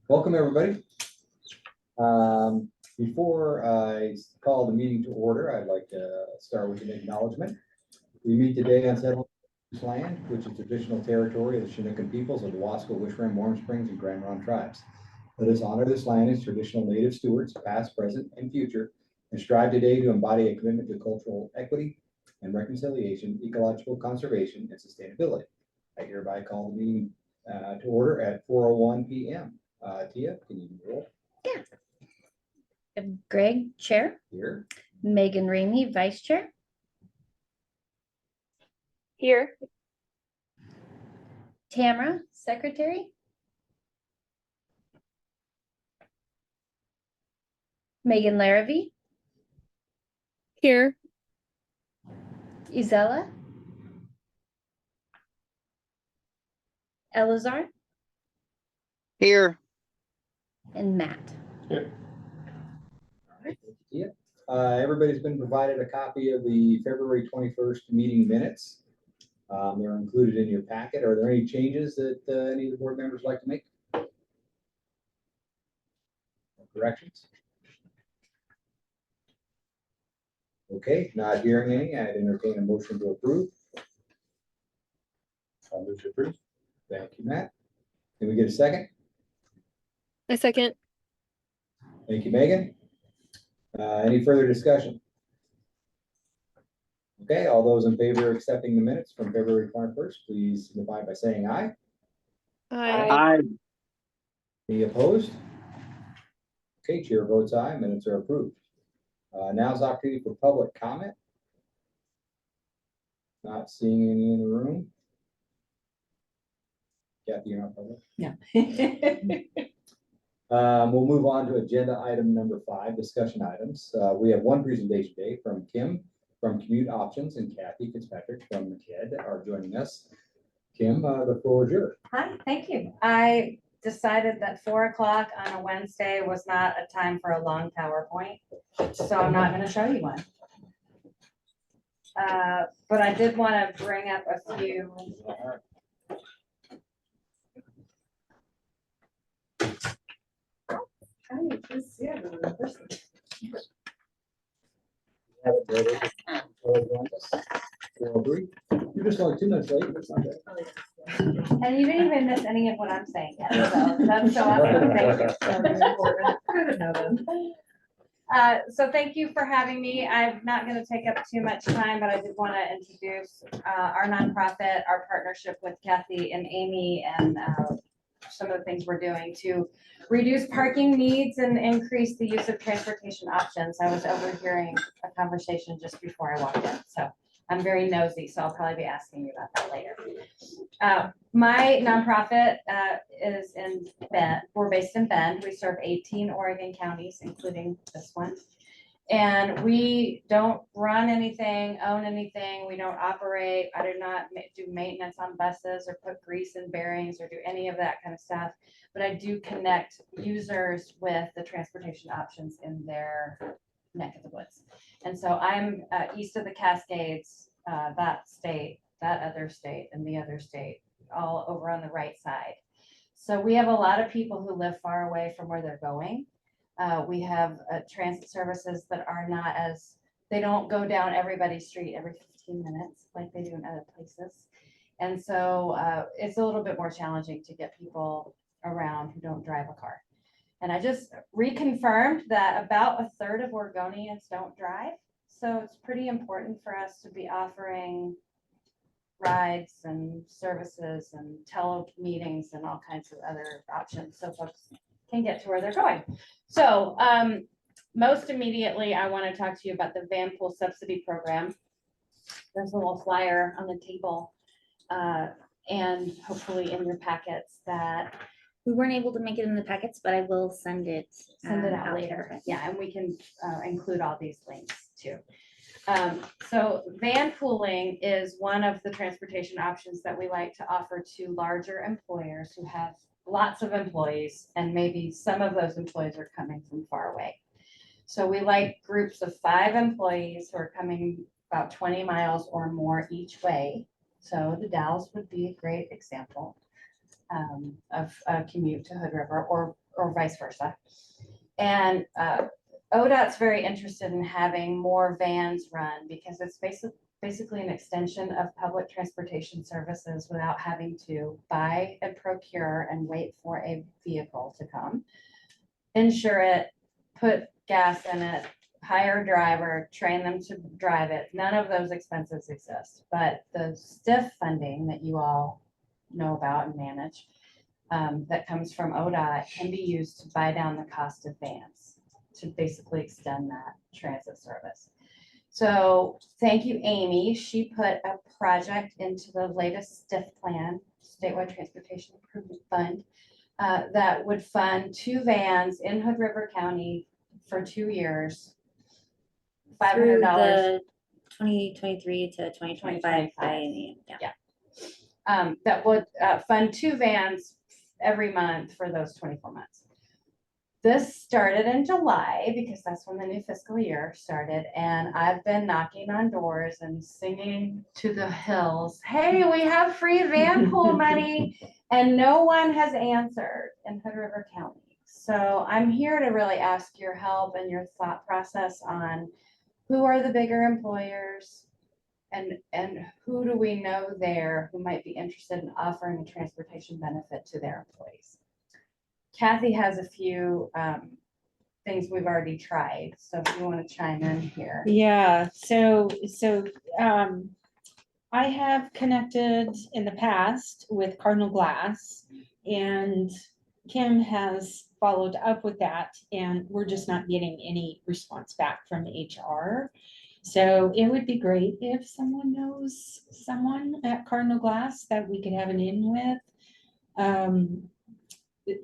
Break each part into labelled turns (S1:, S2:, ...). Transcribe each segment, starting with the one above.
S1: Welcome, everybody. Before I call the meeting to order, I'd like to start with an acknowledgement. We meet today on settled land, which is traditional territory of the Chinookan peoples of the Wasco, Wishram, Warm Springs, and Grand Ronde tribes. Let us honor this land as traditional native stewards, past, present, and future, and strive today to embody a commitment to cultural equity and reconciliation, ecological conservation, and sustainability. I hereby call the meeting to order at 4:01 p.m. Tia, can you roll?
S2: Yeah. Greg, Chair.
S1: Here.
S2: Megan Ramey, Vice Chair.
S3: Here.
S2: Tamara, Secretary. Megan Larrabee.
S3: Here.
S2: Isella. Elazar.
S4: Here.
S2: And Matt.
S1: Here. All right, thank you, Tia. Everybody's been provided a copy of the February 21st meeting minutes. They're included in your packet. Are there any changes that any of the board members would like to make? Or corrections? Okay, not hearing any, I'd entertain a motion to approve. I'll move to approve. Thank you, Matt. Can we get a second?
S3: A second.
S1: Thank you, Megan. Any further discussion? Okay, all those in favor of accepting the minutes from February 21st, please signify by saying aye.
S3: Aye.
S1: Any opposed? Okay, chair votes aye, minutes are approved. Now's the opportunity for public comment. Not seeing any in the room. Kathy, you're not public?
S5: No.
S1: We'll move on to agenda item number 5, discussion items. We have one presentation today from Kim from Commute Options and Kathy Fitzpatrick from McKed are joining us. Kim, the floor is yours.
S5: Hi, thank you. I decided that 4 o'clock on a Wednesday was not a time for a long PowerPoint, so I'm not going to show you one. But I did want to bring up a few. How do you just see it in person?
S1: You're just like 2 minutes late, but it's not bad.
S5: And you didn't even miss any of what I'm saying yet, so that's so awesome. Thank you. So thank you for having me. I'm not going to take up too much time, but I did want to introduce our nonprofit, our partnership with Kathy and Amy, and some of the things we're doing to reduce parking needs and increase the use of transportation options. I was overhearing a conversation just before I walked in, so I'm very nosy, so I'll probably be asking you about that later. My nonprofit is in Bend. We're based in Bend. We serve 18 Oregon counties, including this one. And we don't run anything, own anything. We don't operate. I do not do maintenance on buses or put grease in bearings or do any of that kind of stuff. But I do connect users with the transportation options in their neck of the woods. And so I'm east of the Cascades, that state, that other state, and the other state, all over on the right side. So we have a lot of people who live far away from where they're going. We have transit services that are not as, they don't go down everybody's street every 15 minutes like they do in other places. And so it's a little bit more challenging to get people around who don't drive a car. And I just reconfirmed that about a third of Oregonians don't drive. So it's pretty important for us to be offering rides and services and telemeetings and all kinds of other options so folks can get to where they're going. So most immediately, I want to talk to you about the van pool subsidy program. There's a little flyer on the table and hopefully in your packets that
S2: We weren't able to make it in the packets, but I will send it
S5: out later. Yeah, and we can include all these links too. So van pooling is one of the transportation options that we like to offer to larger employers who have lots of employees, and maybe some of those employees are coming from far away. So we like groups of 5 employees who are coming about 20 miles or more each way. So the Dalles would be a great example of a commute to Hood River, or or vice versa. And ODOT's very interested in having more vans run because it's basically an extension of public transportation services without having to buy and procure and wait for a vehicle to come, insure it, put gas in it, hire a driver, train them to drive it. None of those expenses exist, but the STIF funding that you all know about and manage that comes from ODOT can be used to buy down the cost of vans to basically extend that transit service. So thank you, Amy. She put a project into the latest STIF plan, Statewide Transportation Improvement Fund, that would fund 2 vans in Hood River County for 2 years.
S2: Through
S5: $500.
S2: the 2023 to 2025 biennium, yeah.
S5: That would fund 2 vans every month for those 24 months. This started in July because that's when the new fiscal year started. And I've been knocking on doors and singing to the hills, hey, we have free van pool money. And no one has answered in Hood River County. So I'm here to really ask your help and your thought process on who are the bigger employers and who do we know there who might be interested in offering a transportation benefit to their employees. Kathy has a few things we've already tried, so if you want to chime in here.
S6: Yeah, so I have connected in the past with Cardinal Glass, and Kim has followed up with that, and we're just not getting any response back from HR. So it would be great if someone knows someone at Cardinal Glass that we could have an in with.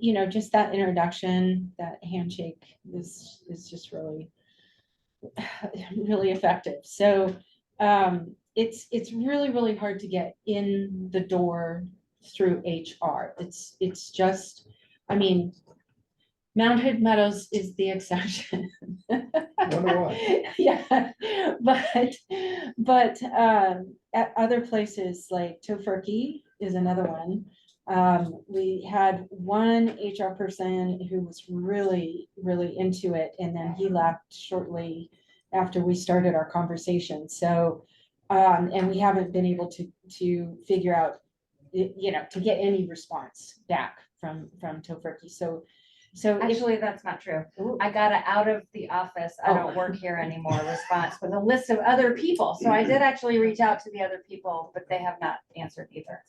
S6: You know, just that introduction, that handshake is just really, really effective. So it's really, really hard to get in the door through HR. It's just, I mean, Mount Hood Meadows is the exception.
S1: Wonder why.
S6: Yeah, but at other places like Tofurkey is another one. We had one HR person who was really, really into it, and then he left shortly after we started our conversation. So, and we haven't been able to figure out, you know, to get any response back from Tofurkey. So
S5: Actually, that's not true. I got it out of the office. I don't work here anymore response with a list of other people. So I did actually reach out to the other people, but they have not answered either.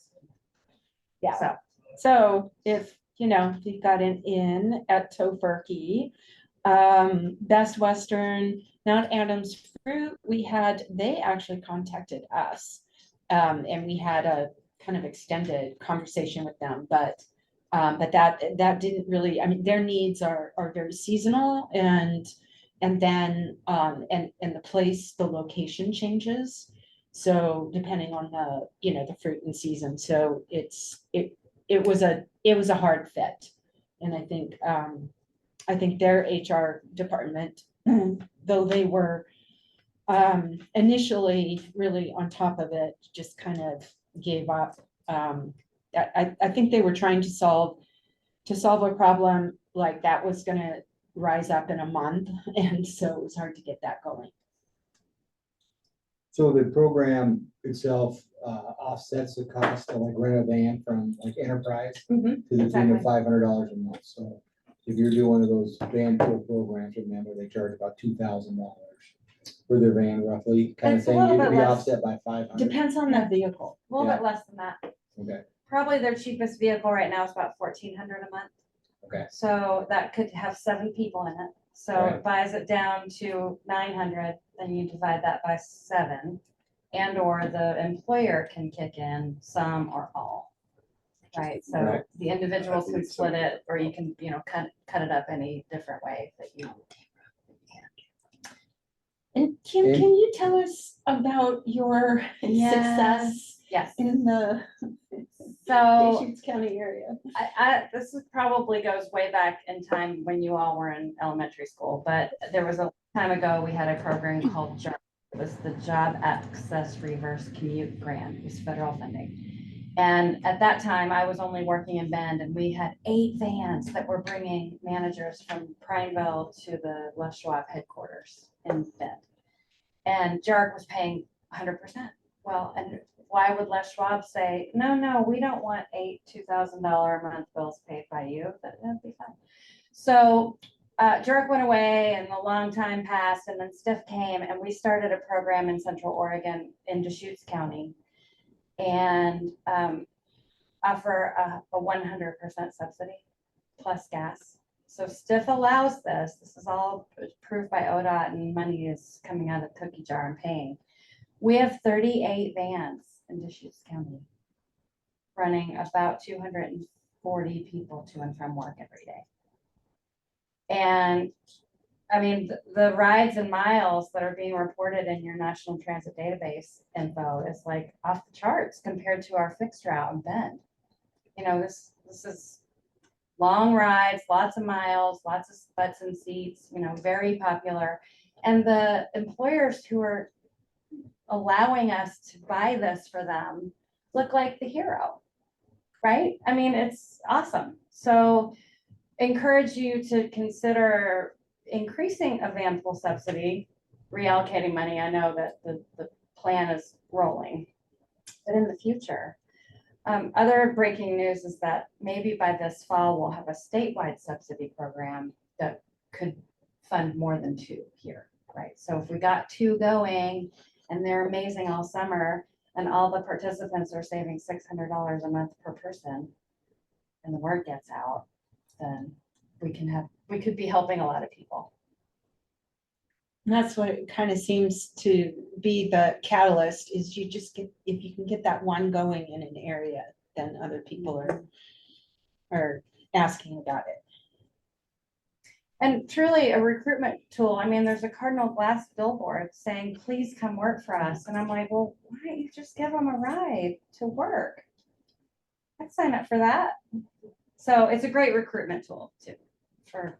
S6: yeah. So if, you know, if you got an in at Tofurkey, Best Western, Mount Adams Fruit, they actually contacted us. And we had a kind of extended conversation with them, but that didn't really, I mean, their needs are very seasonal, and then the place, the location changes. So depending on the, you know, the fruit and season. So it was a hard fit. And I think their HR department, though they were initially really on top of it, just kind of gave up. I think they were trying to solve a problem like that was gonna rise up in a month, and so it was hard to get that going.
S1: So the program itself offsets the cost of like rent a van from like Enterprise to the tune
S5: exactly.
S1: of $500 a month. So if you're doing one of those van pool programs, remember they charge about $2,000 for their van roughly, kind of
S5: It's a
S1: thing.
S5: little
S1: It would
S5: bit
S1: be
S5: less.
S1: offset by 500.
S6: Depends on the vehicle.
S5: A little
S1: Yeah.
S5: bit less than that.
S1: Okay,
S5: Probably their cheapest vehicle right now is about $1,400 a month.
S1: okay.
S5: So that could have 7 people in it. So
S1: Right.
S5: it buys it down to 900, then you divide that by 7. And or the employer can kick in some or all. Right, so
S1: Right.
S5: the individuals can split it, or you can, you know, cut it up any different way that you.
S6: And Kim,
S1: Okay.
S6: can you tell us about your success
S5: Yes,
S6: in the
S5: so
S6: Deschutes County area?
S5: this is probably goes way back in time when you all were in elementary school, but there was a time ago, we had a program called JAR. It was the Job Access Reverse Commute Grant. It was federal funding. And at that time, I was only working in Bend, and we had 8 vans that were bringing managers from Prineville to the Les Schwab headquarters in Bend. And Jarek was paying 100%. Well, and why would Les Schwab say, no, we don't want 8 $2,000 a month bills paid by you? That'd be fine. So Jarek went away, and a long time passed, and then Stiff came, and we started a program in Central Oregon in Deschutes County, and offer a 100% subsidy plus gas. So Stiff allows this. This is all approved by ODOT, and money is coming out of the cookie jar and paying. We have 38 vans in Deschutes County running about 240 people to and from work every day. And I mean, the rides and miles that are being reported in your National Transit Database info is like off the charts compared to our fixed route in Bend. You know, this is long rides, lots of miles, lots of butts and seats, you know, very popular. And the employers who are allowing us to buy this for them look like the hero, right? I mean, it's awesome. So encourage you to consider increasing a van pool subsidy, reallocating money. I know that the plan is rolling, but in the future, other breaking news is that maybe by this fall, we'll have a statewide subsidy program that could fund more than 2 here, right? So if we got 2 going and they're amazing all summer, and all the participants are saving $600 a month per person, and the word gets out, then we could be helping a lot of people.
S6: And that's what it kind of seems to be the catalyst, is you just get, if you can get that one going in an area, then other people are asking about it.
S5: And truly a recruitment tool. I mean, there's a Cardinal Glass billboard saying, please come work for us. And I'm like, well, why don't you just give them a ride to work? I'd sign up for that. So it's a great recruitment tool too, for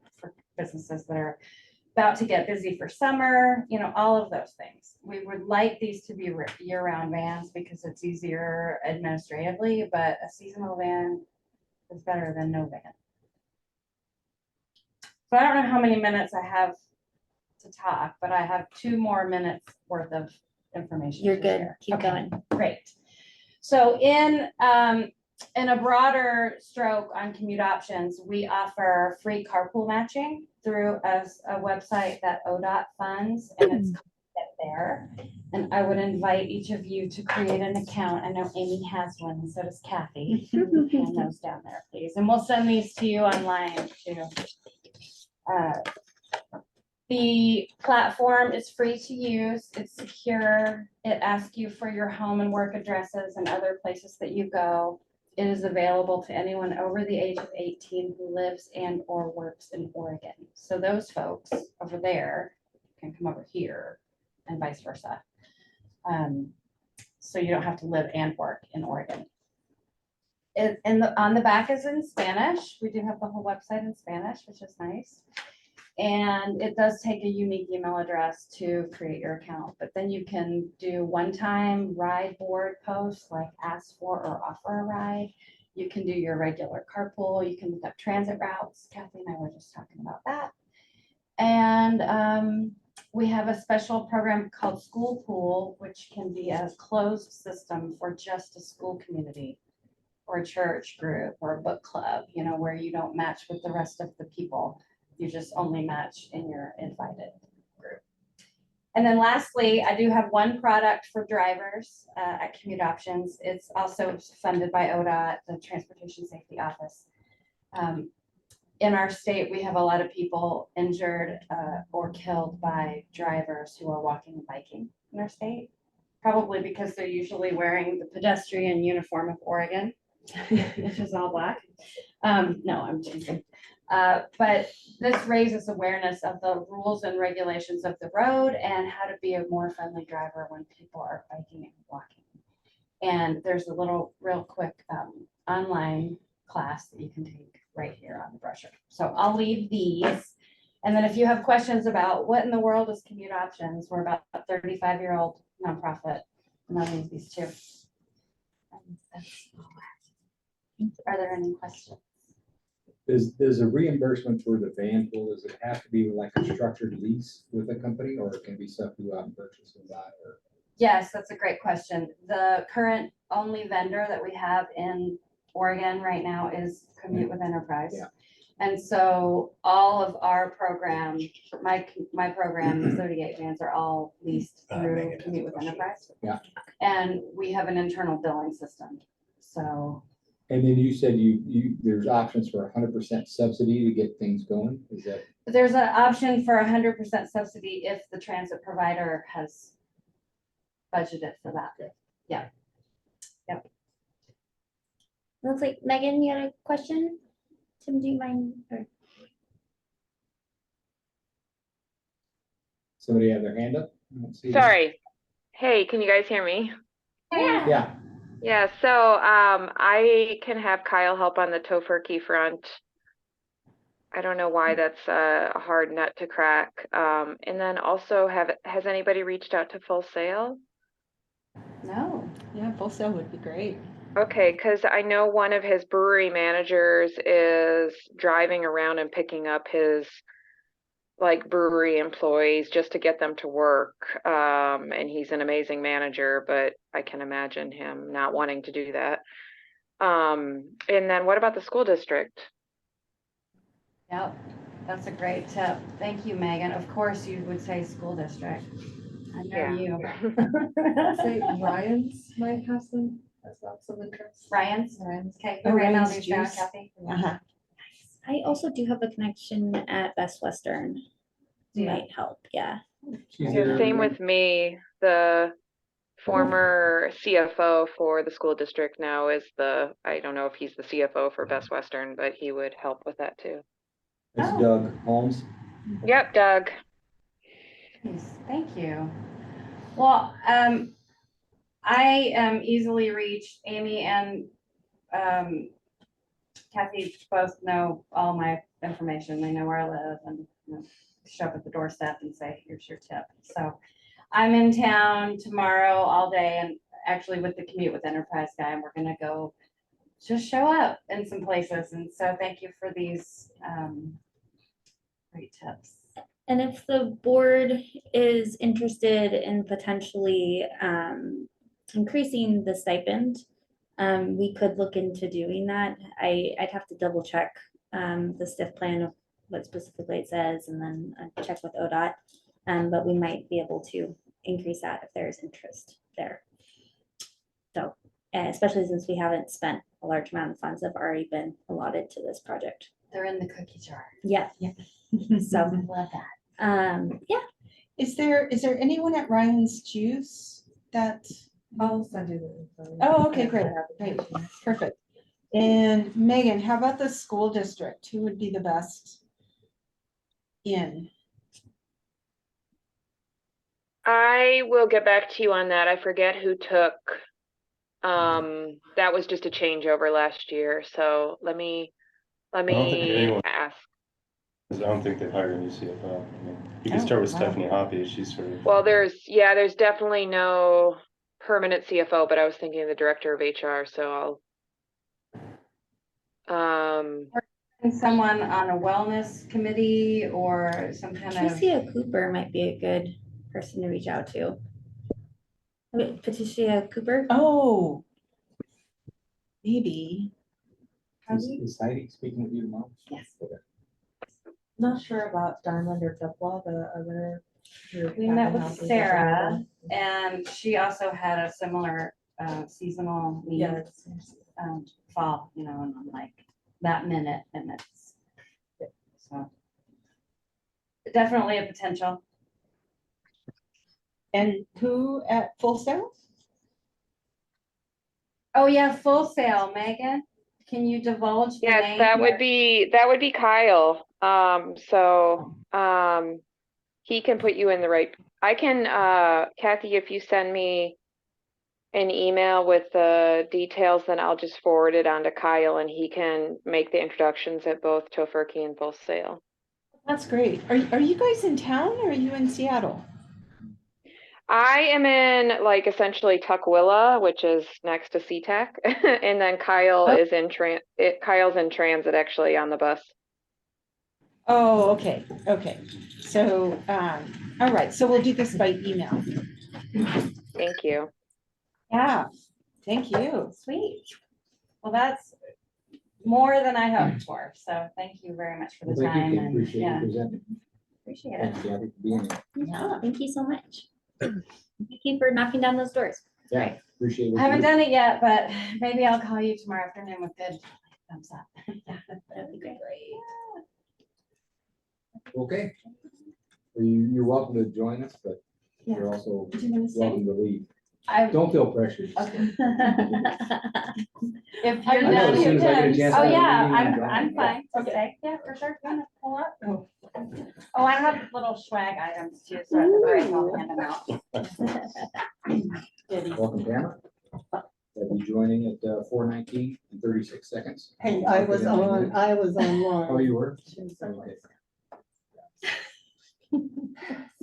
S5: businesses that are about to get busy for summer, you know, all of those things. We would like these to be year-round vans because it's easier administratively, but a seasonal van is better than no van. So I don't know how many minutes I have to talk, but I have 2 more minutes worth of information.
S2: You're
S5: to
S2: good.
S5: share.
S2: Keep
S5: Okay,
S2: going.
S5: Great. So in a broader stroke on commute options, we offer free carpool matching through a website that ODOT funds, and it's called Get There. And I would invite each of you to create an account. I know Amy has one, and so does Kathy. Hand those down there, please. And we'll send these to you online too. The platform is free to use. It's secure. It asks you for your home and work addresses and other places that you go. It is available to anyone over the age of 18 who lives and or works in Oregon. So those folks over there can come over here and vice versa. So you don't have to live and work in Oregon. On the back is in Spanish. We do have the whole website in Spanish, which is nice. And it does take a unique email address to create your account, but then you can do one-time ride board posts like ask for or offer a ride. You can do your regular carpool. You can look up transit routes. Kathy and I were just talking about that. And we have a special program called School Pool, which can be a closed system for just a school community or a church group or a book club, you know, where you don't match with the rest of the people. You just only match in your invited group. And then lastly, I do have one product for drivers at Commute Options. It's also funded by ODOT, the Transportation Safety Office. In our state, we have a lot of people injured or killed by drivers who are walking and biking in our state, probably because they're usually wearing the pedestrian uniform of Oregon, which is all black. No, I'm teasing. But this raises awareness of the rules and regulations of the road and how to be a more friendly driver when people are biking and walking. And there's a little real quick online class that you can take right here on the brochure. So I'll leave these. And then if you have questions about what in the world is Commute Options, we're about a 35-year-old nonprofit, and I'll leave these too. Are there any questions?
S1: Does a reimbursement for the van pool, does it have to be like a structured lease with a company, or it can be stuff you go out and purchase and buy, or?
S5: Yes, that's a great question. The current only vendor that we have in Oregon right now is Commute with Enterprise.
S1: Yeah.
S5: And so all of our program, my program, the 38 vans are all leased through Commute with Enterprise.
S1: Yeah.
S5: And we have an internal billing system. So
S1: And then you said there's options for 100% subsidy to get things going, is that?
S5: there's an option for 100% subsidy if the transit provider has budgeted for that. Yeah. Yep.
S2: Looks like Megan, you had a question? Tim, do you mind? Or-
S1: Somebody have their hand up? I don't see that.
S7: Sorry. Hey, can you guys hear me?
S1: Yeah,
S7: Yeah, so I can have Kyle help on the tofurkey front. I don't know why that's a hard nut to crack. And then also has anybody reached out to Full Sail?
S5: No.
S6: Yeah, full sale would be great.
S7: Okay, because I know one of his brewery managers is driving around and picking up his like brewery employees just to get them to work. And he's an amazing manager, but I can imagine him not wanting to do that. And then what about the school district?
S5: Yep, that's a great tip. Thank you, Megan. Of course, you would say school district. I know
S7: Yeah.
S5: you.
S8: Say Ryan's might have some, that's not some interest.
S5: Ryan's?
S8: Ryan's.
S5: Okay,
S6: Oh,
S5: we're right now,
S6: Ryan's
S5: these down,
S6: juice.
S5: Kathy.
S6: Uh-huh.
S2: I also do have a connection at Best Western.
S5: Yeah.
S2: Might help, yeah.
S1: she's there.
S7: Same with me. The former CFO for the school district now is I don't know if he's the CFO for Best Western, but he would help with that too.
S1: It's
S5: Oh.
S1: Doug Holmes.
S7: Yep, Doug.
S5: Nice, thank you. Well, I easily reached. Amy and Kathy both know all my information. They know where I live and show up at the doorstep and say, here's your tip. So I'm in town tomorrow all day and actually with the Commute with Enterprise guy, and we're gonna go just show up in some places. And so thank you for these great tips.
S2: And if the board is interested in potentially increasing the stipend, we could look into doing that. I'd have to double check the stiff plan of what specifically it says and then check with ODOT. But we might be able to increase that if there's interest there. So, especially since we haven't spent a large amount of funds that have already been allotted to this project.
S5: They're in the cookie jar.
S2: Yeah. So,
S5: Love that.
S2: yeah.
S6: Is there anyone at Ryan's Juice that,
S8: I'll send you the info.
S6: Oh, okay, great, great. Perfect. And Megan, how about the school district? Who would be the best in?
S7: I will get back to you on that. I forget who took, that was just a changeover last year. So let me
S9: don't think anyone-
S7: ask.
S9: I don't think they've hired a new CFO. I mean, you can
S6: Oh,
S9: start with
S6: wow.
S9: Stephanie Hoppy. She's sort of.
S7: Well, there's definitely no permanent CFO, but I was thinking of the director of HR, so
S5: And someone on a wellness committee or some kind of.
S2: Patricia Cooper might be a good person to reach out to. Wait, Patricia Cooper?
S6: Oh, maybe.
S1: Is Heidi speaking with you tomorrow?
S5: Yes.
S1: Okay.
S8: Not sure about Diamond or Duckwa, the other. group
S5: We
S8: that
S5: met with
S8: houses that
S5: Sarah,
S8: are-
S5: and she also had a similar seasonal need,
S8: Yeah, it's-
S5: fall, and I'm like, that minute, and it's, so. Definitely a potential.
S6: And who at Full Sail?
S5: Oh, yeah, Full Sail, Megan, can you divulge the
S7: yes,
S5: name?
S7: that would be Kyle. He can put you in the right. I can, Kathy, if you send me an email with the details, then I'll just forward it on to Kyle and he can make the introductions at both Tofurkey and Full Sail.
S6: That's great. Are you guys in town or are you in Seattle?
S7: I am in like essentially Tukwila, which is next to SeaTac, and then Kyle is in Kyle's in transit actually on the bus.
S6: Oh, okay, okay. So, all right, so we'll do this by email.
S7: Thank you.
S6: Yeah, thank you.
S5: Sweet. Well, that's more than I hoped for. So thank you very much for the
S1: Well, thank you,
S5: time.
S1: Kim.
S5: And
S1: Appreciate you
S5: yeah,
S1: presenting.
S5: appreciate it.
S1: Thanks, Kathy, for being here.
S2: Yeah, thank you so much. Thank you for knocking down those doors.
S1: Yeah,
S2: Right.
S1: appreciate
S5: I
S1: what
S5: haven't
S1: you do.
S5: done it yet, but maybe I'll call you tomorrow afternoon with good thumbs up.
S2: That'd be great.
S1: Okay. You're welcome to join us, but
S5: Yeah.
S1: you're also
S5: Do you want to stay?
S1: welcome to leave.
S5: I,
S1: Don't feel pressured.
S5: okay. If
S6: I
S5: you're
S6: know,
S5: done,
S6: as soon
S5: you're
S1: as I get a
S5: done.
S1: chance
S5: Oh,
S1: to
S5: yeah,
S1: leave, I'm done.
S5: I'm fine.
S6: Okay.
S5: Okay, yeah, for sure. You wanna pull up? Oh, I have little swag items too, so at the break I'll hand them out.
S1: Welcome, Tamara. They'll be joining at 4:19 and 36 seconds.
S10: Hey, I was online.
S1: Oh, you were? Okay.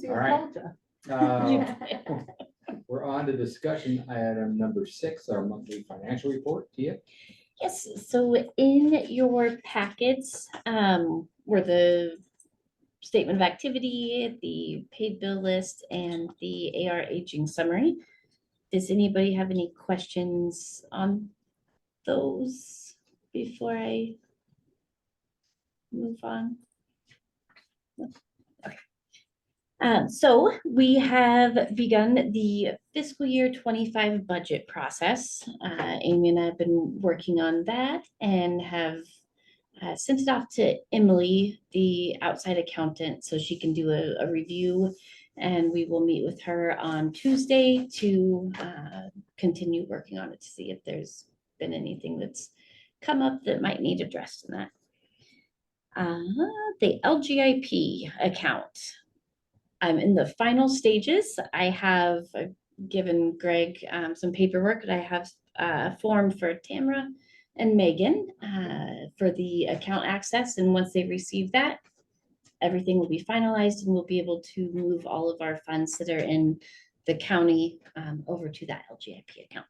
S1: All right. We're on to discussion item number 6, our monthly financial report. Tia?
S2: Yes, so in your packets were the statement of activity, the paid bill list, and the AR aging summary. Does anybody have any questions on those before I move on? Okay. So we have begun the fiscal year 25 budget process. Amy and I have been working on that and have sent it off to Emily, the outside accountant, so she can do a review. And we will meet with her on Tuesday to continue working on it to see if there's been anything that's come up that might need addressed in that. The LGIP account. I'm in the final stages. I have given Greg some paperwork that I have formed for Tamara and Megan for the account access. And once they receive that, everything will be finalized and we'll be able to move all of our funds that are in the county over to that LGIP account.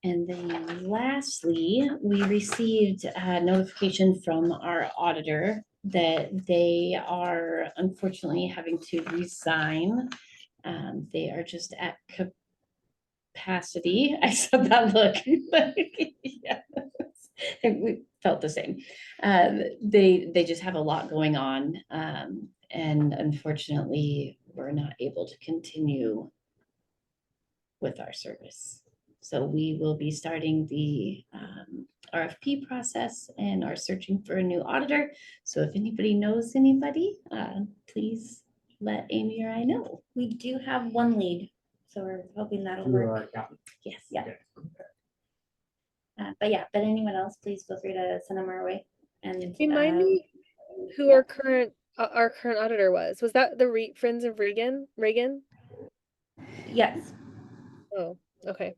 S2: And then lastly, we received a notification from our auditor that they are unfortunately having to resign. They are just at capacity. I saw that look. Yes. We felt the same. They just have a lot going on. And unfortunately, we're not able to continue with our service. So we will be starting the RFP process and are searching for a new auditor. So if anybody knows anybody, please let Amy or I know. We do have one lead, so we're hoping that'll
S1: Through
S2: work.
S1: our accountant.
S2: Yes, yeah.
S1: Okay.
S2: But anyone else, please feel free to send them our way. And
S3: Remind me who
S2: yeah.
S3: our current auditor was. Was that the Friends of Reagan? Reagan?
S2: Yes.
S3: Oh, okay.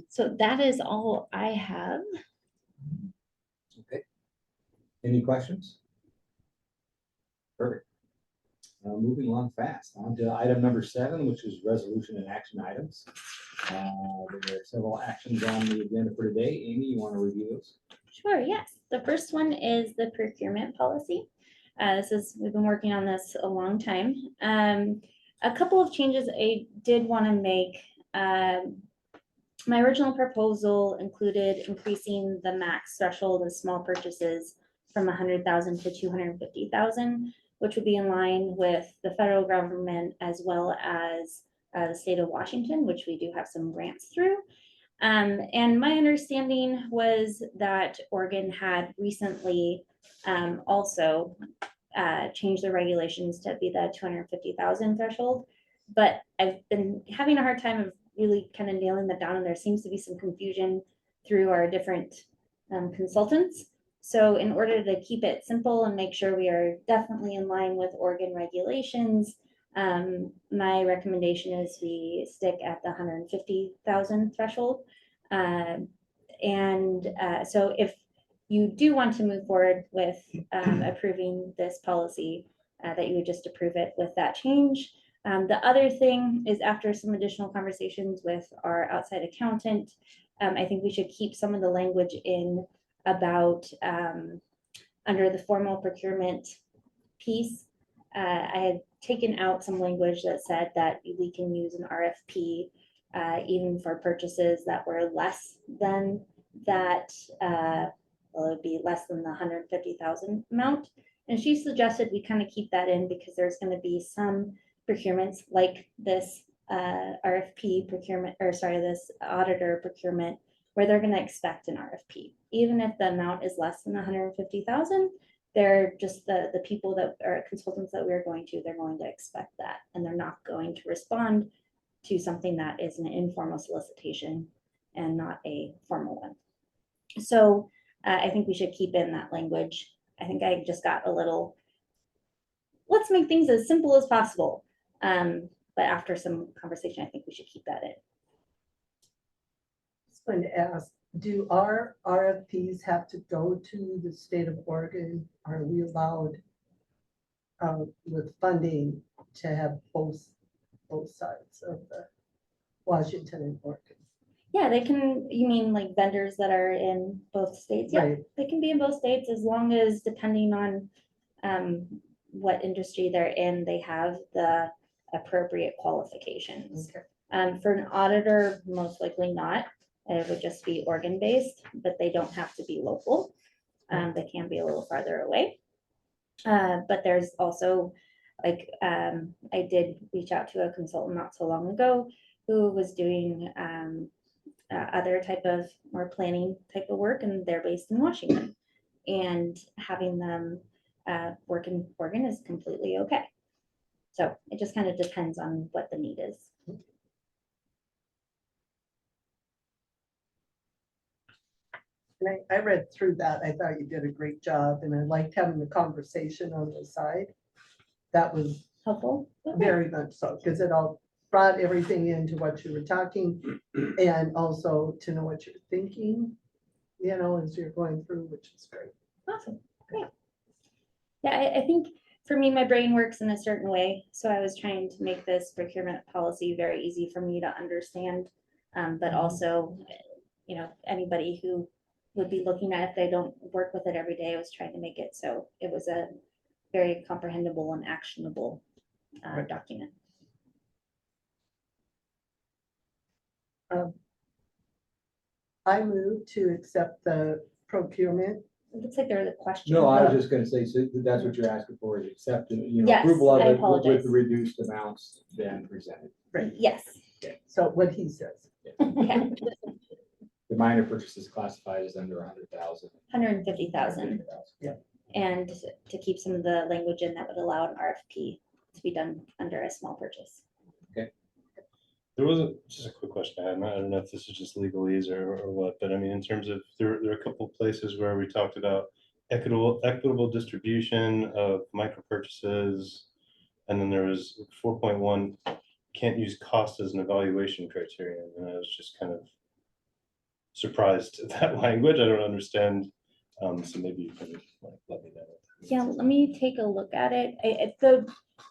S2: So that is all I have.
S1: Okay. Any questions? Perfect. Moving along fast, on to item number 7, which is resolution and action items. There are several actions on the agenda for today. Amy, you want to review those?
S2: Sure, yes. The first one is the procurement policy. We've been working on this a long time. A couple of changes I did want to make. My original proposal included increasing the max threshold of small purchases from 100,000 to 250,000, which would be in line with the federal government as well as the state of Washington, which we do have some grants through. And my understanding was that Oregon had recently also changed the regulations to be the 250,000 threshold. But I've been having a hard time of really kind of nailing that down, and there seems to be some confusion through our different consultants. So in order to keep it simple and make sure we are definitely in line with Oregon regulations, my recommendation is we stick at the 150,000 threshold. So if you do want to move forward with approving this policy, that you would just approve it with that change. The other thing is, after some additional conversations with our outside accountant, I think we should keep some of the language in about under the formal procurement piece. I had taken out some language that said that we can use an RFP even for purchases that were less than that, well, it would be less than the 150,000 amount. And she suggested we kind of keep that in because there's going to be some procurements like this RFP procurement, or sorry, this auditor procurement, where they're going to expect an RFP, even if the amount is less than 150,000. They're just the people that are consultants that we're going to, they're going to expect that, and they're not going to respond to something that is an informal solicitation and not a formal one. So I think we should keep in that language. I think I just got a little, let's make things as simple as possible. But after some conversation, I think we should keep that in.
S10: I was going to ask, do our RFPs have to go to the state of Oregon? Are we allowed with funding to have both sides of the Washington and Oregon?
S2: Yeah, they can, you mean like vendors that are in both states? Yeah,
S10: Right.
S2: they can be in both states as long as, depending on what industry they're in, they have the appropriate qualifications.
S10: Okay.
S2: For an auditor, most likely not. It would just be Oregon-based, but they don't have to be local. They can be a little farther away. But there's also, like, I did reach out to a consultant not so long ago who was doing other type of more planning type of work, and they're based in Washington. And having them work in Oregon is completely okay. So it just kind of depends on what the need is.
S10: And I read through that. I thought you did a great job, and I liked having the conversation on the side. That was
S2: Helpful? Okay.
S10: very much so, because it all brought everything into what you were talking, and also to know what you're thinking, you know, as you're going through, which is great.
S2: Awesome, great. Yeah, I think for me, my brain works in a certain way. So I was trying to make this procurement policy very easy for me to understand. But also, you know, anybody who would be looking at it, if they don't work with it every day, I was trying to make it so it was a very comprehensible and actionable document.
S10: I move to accept the procurement.
S2: It looks like there was a question.
S1: No, I was just gonna say, so that's what you're asking for, is accepting, you know,
S2: Yes,
S1: approval of
S2: I
S1: it with
S2: apologize.
S1: the reduced amounts then presented.
S10: Right.
S2: Yes.
S10: So what he says.
S2: Okay.
S1: The minor purchases classified as under 100,000.
S2: 150,000.
S10: Yeah.
S2: And to keep some of the language in that would allow an RFP to be done under a small purchase.
S9: There was just a quick question I had, and I don't know if this is just legalese or what, but I mean, in terms of, there are a couple of places where we talked about equitable distribution of micro purchases, and then there was 4.1, can't use cost as an evaluation criterion, and I was just kind of surprised at that language. I don't understand, so maybe you can like let me know.
S2: Yeah, let me take a look at it.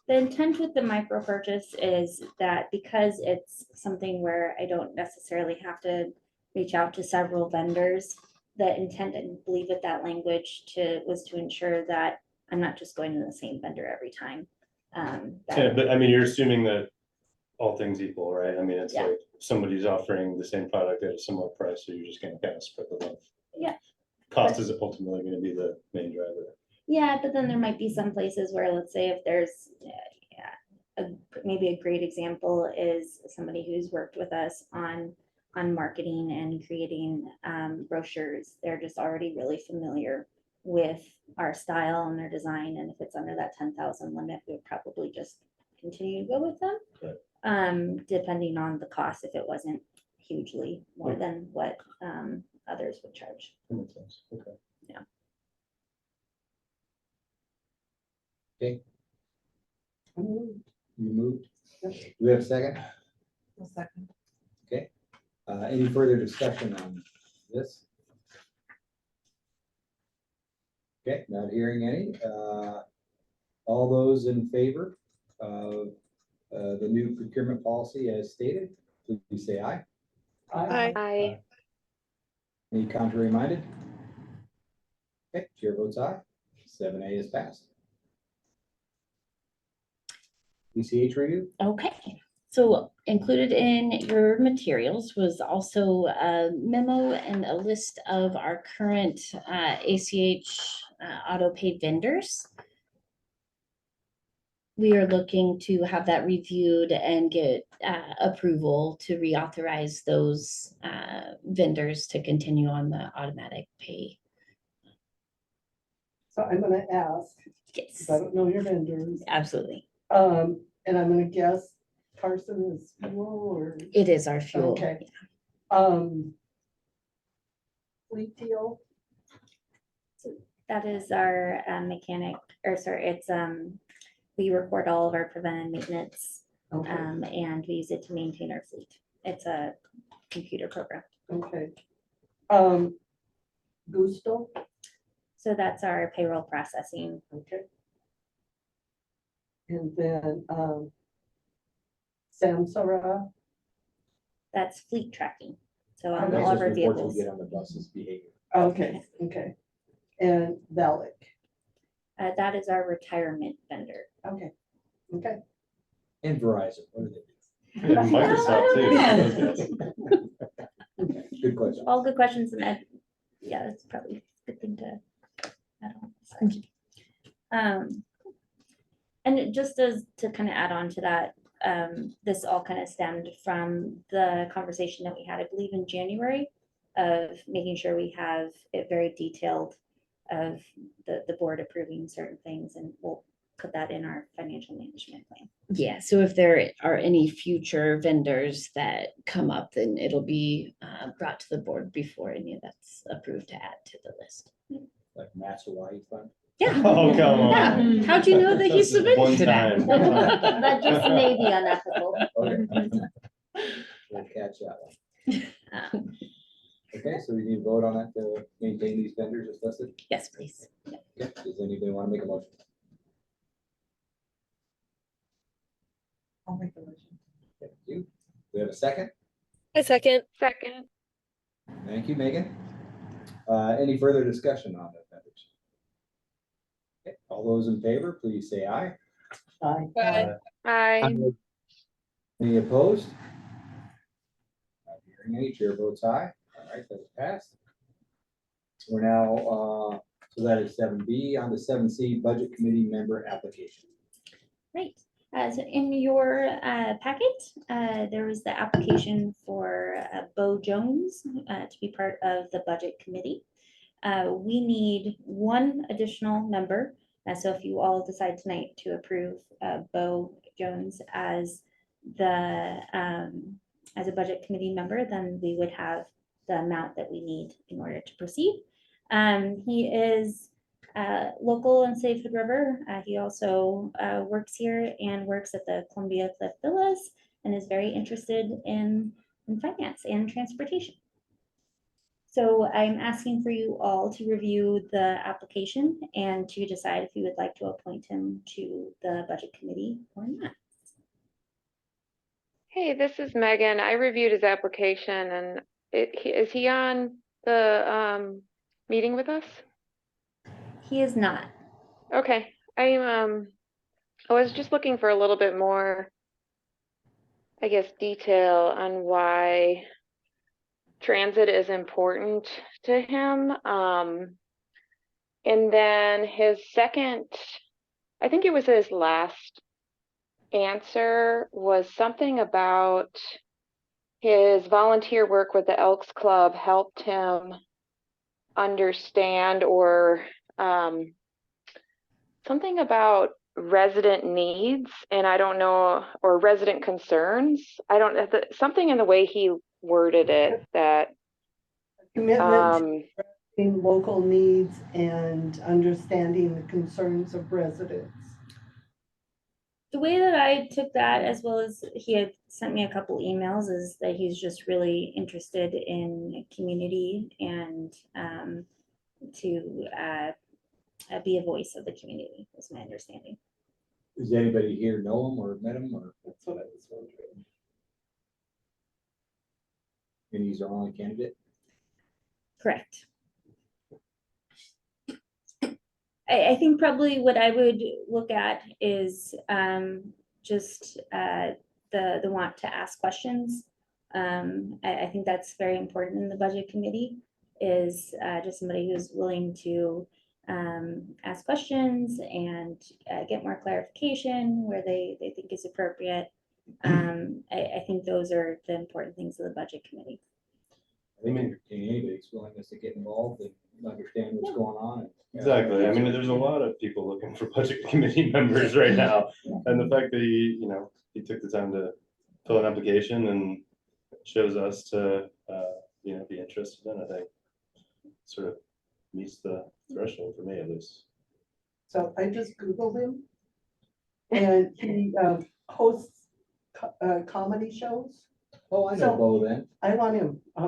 S2: The intent with the micro purchase is that because it's something where I don't necessarily have to reach out to several vendors, the intent, I believe, with that language was to ensure that I'm not just going to the same vendor every time.
S9: Yeah, but I mean, you're assuming that all things equal, right? I mean, it's
S2: Yeah.
S9: like somebody's offering the same product at a similar price, so you're just gonna kind of spread the love.
S2: Yeah.
S9: Cost is ultimately gonna be the main driver.
S2: Yeah, but then there might be some places where, let's say, if there's maybe a great example is somebody who's worked with us on marketing and creating brochures. They're just already really familiar with our style and their design, and if it's under that 10,000 limit, we would probably just continue to go with them.
S9: Right.
S2: Depending on the cost, if it wasn't hugely more than what others would charge.
S9: That makes sense. Okay.
S1: Okay,
S10: I moved.
S1: you moved. Do we have a second?
S8: A second.
S1: Any further discussion on this? Okay, not hearing any. All those in favor of the new procurement policy as stated, please say aye.
S3: Aye.
S7: I,
S1: Any contrary minded? Okay, chair votes aye. 7A is passed. ECH review?
S2: Okay, so included in your materials was also a memo and a list of our current ACH auto paid vendors. We are looking to have that reviewed and get approval to reauthorize those vendors to continue on the automatic pay.
S10: So I'm gonna ask,
S2: Yes,
S10: because I don't know your vendors,
S2: absolutely.
S10: and I'm gonna guess Carson is fuel or,
S2: It is our fuel.
S10: okay. Fleet deal,
S2: That is our mechanic, or sorry, it's we record all of our preventive maintenance
S10: okay,
S2: and we use it to maintain our fleet. It's a computer program.
S10: okay. Gusto,
S2: So that's our payroll processing.
S10: okay. And then, Samsara,
S2: That's fleet tracking. So on
S10: Okay.
S2: all of our
S1: That's just reports
S2: vehicles.
S1: we get on the bus's behavior.
S10: okay, okay. And Velic,
S2: That is our retirement vendor.
S10: okay, okay.
S1: And Verizon, what do they do?
S9: Yeah, Microsoft too.
S1: Okay, good question.
S2: All good questions, and yeah, that's probably a good thing to add on. And it just as to kind of add on to that, this all kind of stemmed from the conversation that we had, I believe, in January, of making sure we have it very detailed of the board approving certain things, and we'll put that in our financial management plan. Yeah, so if there are any future vendors that come up, then it'll be brought to the board before any of that's approved to add to the list.
S1: Like Mass Hawaii Fund.
S2: Yeah.
S9: Oh, come on.
S2: Yeah. How'd you know that he
S9: This is
S2: submitted
S9: one
S2: to that?
S9: time, one time.
S2: That just may be unethical.
S1: Okay. We'll catch that one.
S2: Um,
S1: Okay, so we need to vote on that to maintain these vendors as listed.
S2: Yes, please.
S1: Okay, does anybody want to make a motion?
S8: I'll make the motion.
S1: Thank you. We have a second?
S3: A second.
S7: second,
S1: Thank you, Megan. Any further discussion on the vendors? Okay, all those in favor, please say aye.
S10: Aye.
S3: Aye.
S7: I,
S1: Any opposed? Not hearing any, chair votes aye. All right, that is passed. We're now, so that is 7B. On to 7C, Budget Committee Member Application.
S2: Right. So in your packet, there was the application for Bo Jones to be part of the Budget Committee. We need one additional member. So if you all decide tonight to approve Bo Jones as a Budget Committee member, then we would have the amount that we need in order to proceed. He is local in Safewood River. He also works here and works at the Columbia Cliff Villas and is very interested in finance and transportation. So I'm asking for you all to review the application and to decide if you would like to appoint him to the Budget Committee or not.
S7: hey, this is Megan. I reviewed his application and is he on the meeting with us?
S2: He is not.
S7: Okay, I was just looking for a little bit more, I guess, detail on why transit is important to him. And then his second, I think it was his last answer, was something about his volunteer work with the Elks Club helped him understand or something about resident needs, and I don't know, or resident concerns. I don't know, something in the way he worded it that
S10: Commitment in local needs and understanding the concerns of residents.
S2: The way that I took that, as well as he had sent me a couple emails, is that he's just really interested in community and to be a voice of the community, is my understanding.
S1: Does anybody here know him or met him, or
S10: That's what I was wondering.
S1: and he's our only candidate?
S2: Correct. I think probably what I would look at is just the want to ask questions. I think that's very important in the budget committee, is just somebody who's willing to ask questions and get more clarification where they think is appropriate. I think those are the important things of the budget committee.
S1: I think entertain anybody's willingness to get involved and understand what's going on.
S9: Exactly. I mean, there's a lot of people looking for budget committee members right now. And the fact that he took the time to fill an application and shows us to, be interested in, I think sort of meets the threshold for me at least.
S10: So I just Googled him. And he hosts comedy shows.
S1: Oh, I know
S10: So-
S1: Bo then.
S10: I want him.
S1: I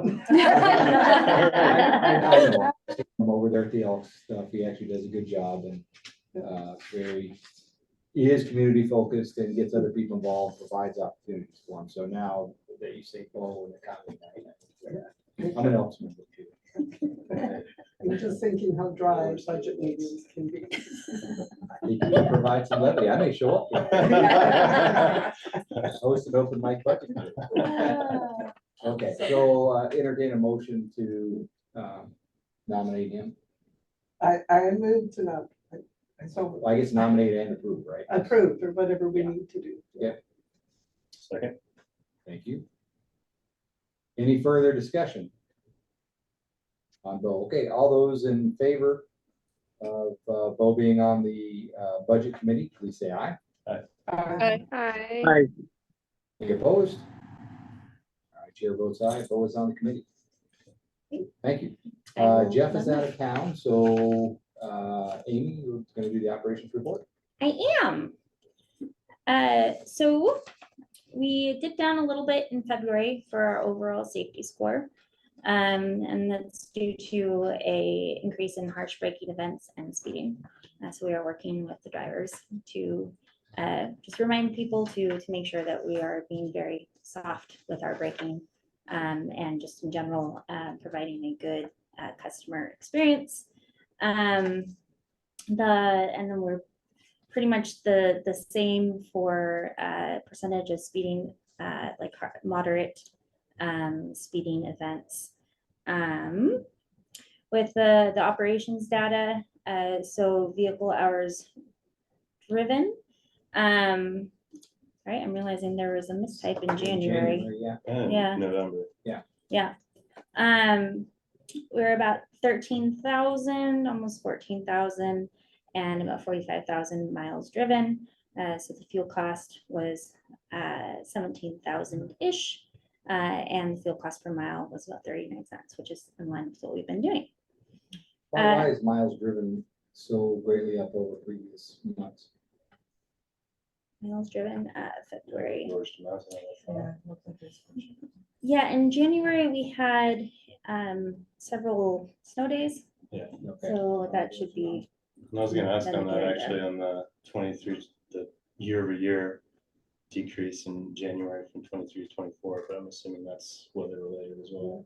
S1: know him over there at the Elks stuff. He actually does a good job and he is community focused and gets other people involved, provides opportunities for them. So now that you say Bo and the comedy night, I'm an Elks member too.
S10: I'm just thinking how dry budget meetings can be.
S1: He can provide some levity. I may show up. Host an open mic budget. Okay, so entertain a motion to nominate him.
S10: I moved to not, so
S1: Well, I guess nominate and approve, right?
S10: approved or whatever we need to do.
S9: Second.
S1: Thank you. Any further discussion on Bo? Okay, all those in favor of Bo being on the budget committee, please say aye.
S3: Aye.
S7: Hi.
S1: Any opposed? All right, chair votes aye. Bo is on the committee. Thank you.
S2: I will
S1: Jeff is out
S2: nominate.
S1: of town, so Amy, you're gonna do the operations report.
S2: I am. So we dipped down a little bit in February for our overall safety score. And that's due to a increase in harsh braking events and speeding. So we are working with the drivers to just remind people to make sure that we are being very soft with our braking and just in general providing a good customer experience. And then we're pretty much the same for percentage of speeding, like moderate speeding events. With the operations data, so vehicle hours driven. Right, I'm realizing there was a mistype in January.
S1: Yeah.
S9: And
S2: Yeah.
S9: November.
S2: Yeah. We're about 13,000, almost 14,000, and about 45,000 miles driven. So the fuel cost was 17,000-ish. And the fuel cost per mile was about 39 cents, which is in line with what we've been doing.
S1: Why is miles driven so greatly up over previous months?
S2: Miles driven, February.
S9: Worst amounts of it.
S2: Yeah, in January, we had several snow days,
S9: Yeah.
S1: Okay.
S2: so that should be,
S9: And I was gonna ask on that
S2: Indicator,
S9: actually on the 23, the year-over-year decrease in January from 23 to 24, but I'm assuming that's weather related as well.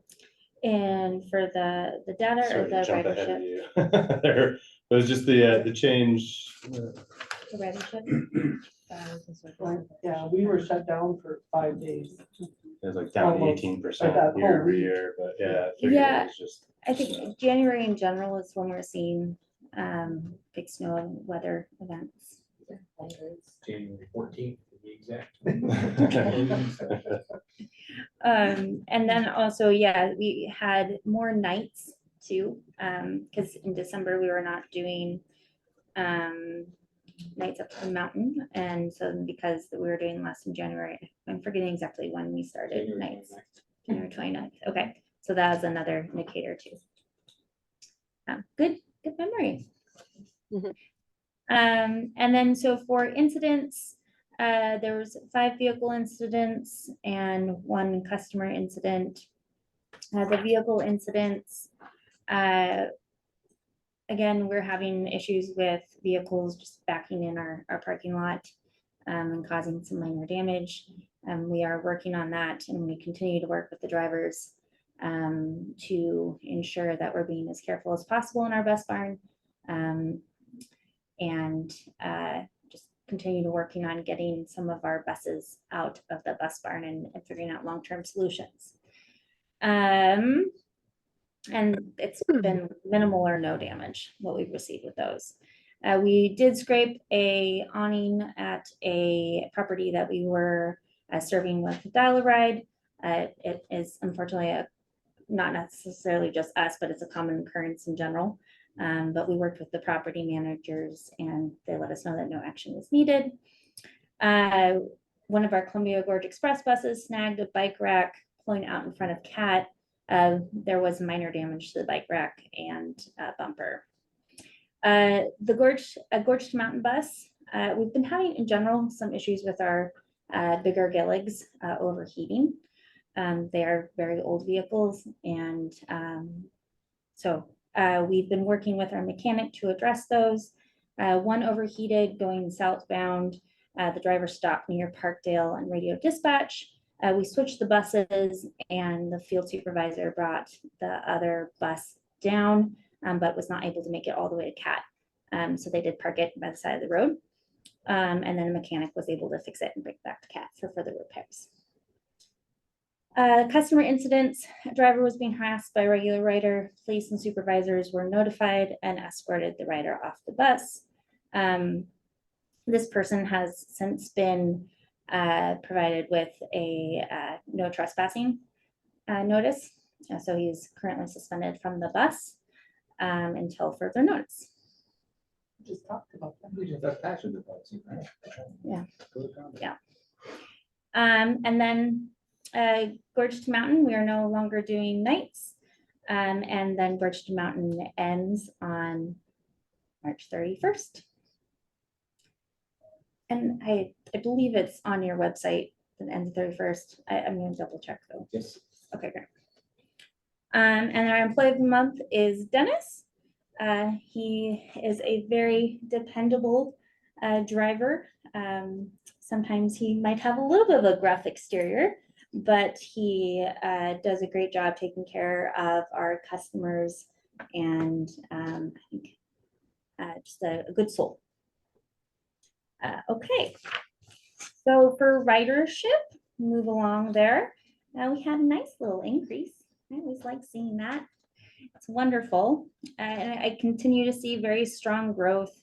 S2: and for the data or
S9: Sorry
S2: the
S9: to jump ahead of
S2: ridership.
S9: you. There, it was just the change.
S2: The ridership.
S10: Yeah, we were shut down for 5 days.
S9: It was like down
S10: Almost,
S9: 18%
S10: or that whole
S9: year over
S10: week.
S9: year, but yeah. I figured
S2: Yeah,
S9: it was just
S2: I
S9: snow.
S2: think January in general is when we're seeing big snow and weather events.
S1: January 14th to be exact.
S2: And then also, yeah, we had more nights too, because in December we were not doing nights up the mountain, and so because we were doing less in January, I'm forgetting exactly when we started
S1: January
S2: nights.
S1: 29th.
S2: January 29th. Okay, so that was another indicator too. Good memory.
S3: Mhm.
S2: And then so for incidents, there was 5 vehicle incidents and 1 customer incident. The vehicle incidents, again, we're having issues with vehicles just backing in our parking lot and causing some minor damage. We are working on that, and we continue to work with the drivers to ensure that we're being as careful as possible in our bus barn, and just continue to working on getting some of our buses out of the bus barn and figuring out long-term solutions. And it's been minimal or no damage, what we've received with those. We did scrape a awning at a property that we were serving with Dial-A-Ride. It is unfortunately not necessarily just us, but it's a common occurrence in general. But we worked with the property managers and they let us know that no action was needed. One of our Columbia Gorge Express buses snagged a bike rack pulling out in front of Cat. There was minor damage to the bike rack and bumper. The Gorge to Mountain bus, we've been having in general some issues with our bigger Gilligs overheating. They are very old vehicles, and so we've been working with our mechanic to address those. One overheated going southbound. The driver stopped near Parkdale and radio dispatch. We switched the buses, and the field supervisor brought the other bus down, but was not able to make it all the way to Cat. So they did park it by the side of the road. And then the mechanic was able to fix it and bring it back to Cat for further repairs. Customer incidents, a driver was being harassed by a regular rider. Police and supervisors were notified and escorted the rider off the bus. This person has since been provided with a no trespassing notice. So he's currently suspended from the bus until further notice.
S1: Just talked about that. We just have passion about it, right?
S2: Yeah.
S1: Good comment.
S2: Yeah. And then Gorge to Mountain, we are no longer doing nights. And then Gorge to Mountain ends on March 31st. And I believe it's on your website, the end of 31st. I'm going to double check though.
S1: Yes.
S2: Okay, great. And our employee of the month is Dennis. He is a very dependable driver. Sometimes he might have a little bit of a gruff exterior, but he does a great job taking care of our customers, and I think just a good soul. Okay, so for ridership, move along there. Now we had a nice little increase. I always like seeing that. It's wonderful. And I continue to see very strong growth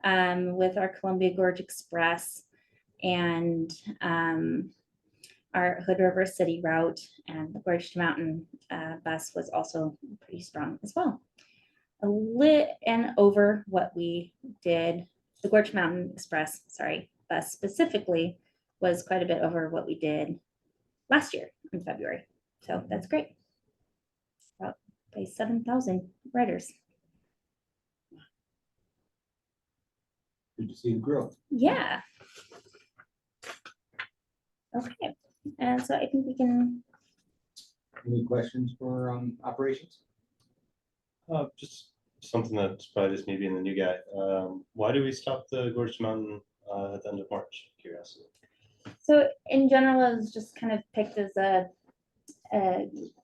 S2: with our Columbia Gorge Express and our Hood River City route, and the Gorge to Mountain bus was also pretty strong as well. A lit and over what we did. The Gorge Mountain Express, sorry, bus specifically was quite a bit over what we did last year in February. So that's great. About by 7,000 riders.
S1: Good to see the growth.
S2: Yeah. Okay, and so I think we can.
S1: Any questions for operations?
S9: Just something that's probably just me being the new guy. Why do we stop the Gorge Mountain at the end of March? Curiosity.
S2: So in general, it was just kind of picked as a